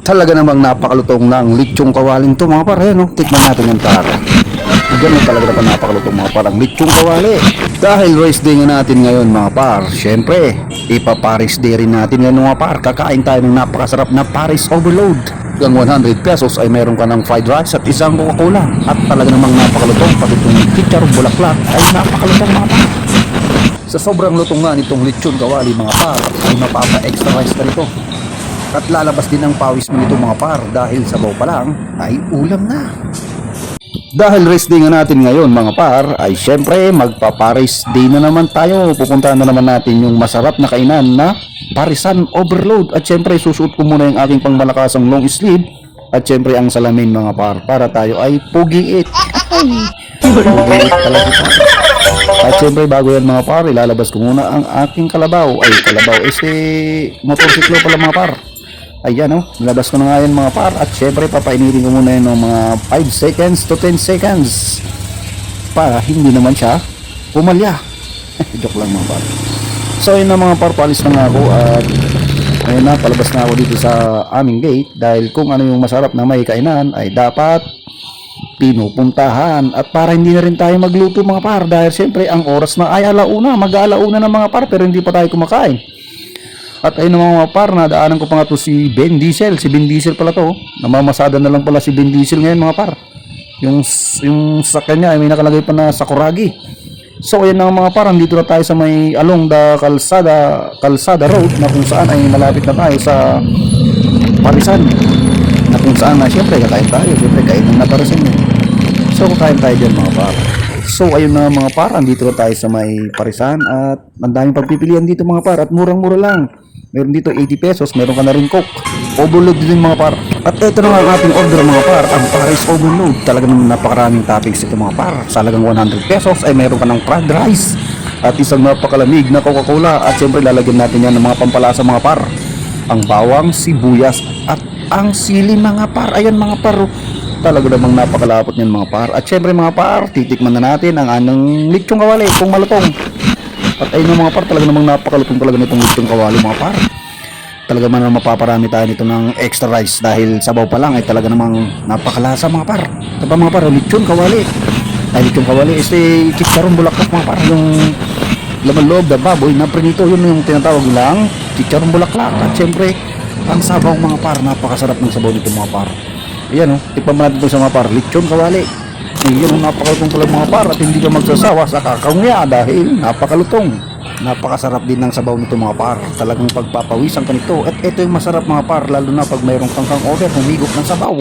Talaga namang napakalutong ng lechong kawaling to mga par. Ayan, no? Tikman natin yung par. Ganun talaga naman napakalutong mga par ang lechong kawali. Dahil race day nga natin ngayon mga par, syempre ipaparis day rin natin ngayon mga par. Kakain tayo ng napakasarap na Paris Overload. Ang 100 pesos ay meron ka ng fried rice at isang Coca-Cola. At talaga namang napakalutong, pati itong chicharong bulaklak ay napakalutong mga par. Sa sobrang lutong nga nitong lechon kawali mga par, ay mapapa-extra rice ka nito. At lalabas din ang pawis mo nito mga par dahil sabaw pa lang ay ulam na. Dahil race day nga natin ngayon mga par, ay syempre magpa-Paris day na naman tayo. Pupuntahan na naman natin yung masarap na kainan na Parisan Overload. At syempre susuot ko muna yung aking pangmalakasang long sleeve. At syempre ang salamin mga par, para tayo ay pugi-it. Pugi-it talaga tayo. At syempre bago yan mga par, ilalabas ko muna ang aking kalabaw. Ay kalabaw, motorsiklo pala mga par. Ayan, nilabas ko na nga yan mga par. At syempre papainitin ko muna yun ng mga 5 seconds to 10 seconds para hindi naman siya pumalya. Joke lang mga par. So yun na mga par, palis na nga ako. At ayun na, palabas na ako dito sa aming gate. Dahil kung ano yung masarap na may kainan ay dapat pinupuntahan. At para hindi na rin tayo magluto mga par, dahil syempre ang oras na ay alauna, mag-aalauna na mga par, pero hindi pa tayo kumakain. At ayun mga par, nadaanan ko pa nga to si Ben Diesel. Si Ben Diesel pala to. Namamasada na lang pala si Ben Diesel ngayon mga par. Yung sasakyan niya ay may nakalagay pa na Sakuragi. So ayan na mga par, dito na tayo sa may along the Calzada Road, na kung saan ay malapit na tayo sa Parisan. Na kung saan na syempre kakain tayo. Syempre kain na Parisan yun. So kakain tayo dyan mga par. So ayun na mga par, dito na tayo sa may Parisan. At ang daming pagpipilian dito mga par. At murang-mura lang. Meron dito 80 pesos, meron ka na rin Coke. Overload din mga par. At ito na nga ang ating order mga par, ang Paris Overload. Talaga naman napakaraming toppings ito mga par. Sa halagang 100 pesos ay meron ka ng fried rice at isang napakalamig na Coca-Cola. At syempre lalagyan natin yan ng mga pampalasa mga par. Ang bawang, sibuyas at ang sili mga par. Ayan mga par, talaga namang napakalapot niyan mga par. At syempre mga par, titikman na natin ang anong lechong kawali kung malutong. At ayun mga par, talaga namang napakalutong talaga nitong lechong kawali mga par. Talaga man mapaparami tayo nito ng extra rice dahil sabaw pa lang ay talaga namang napakalasa mga par. Ito pa mga par, lechon kawali. Ay lechon kawali, chicharong bulaklak mga par. Yung laman loob na baboy na prinito, yun yung tinatawag nilang chicharong bulaklak. At syempre, ang sabaw mga par, napakasarap ng sabaw nito mga par. Ayan tikman natin ito sa mga par, lechon kawali. Yan ang napakalutong pala mga par, at hindi ka magsasawa sa kakaunya dahil napakalutong. Napakasarap din ng sabaw nito mga par. Talagang pagpapawisan ka nito. At ito yung masarap mga par, lalo na pag mayroong kang order humigop ng sabaw.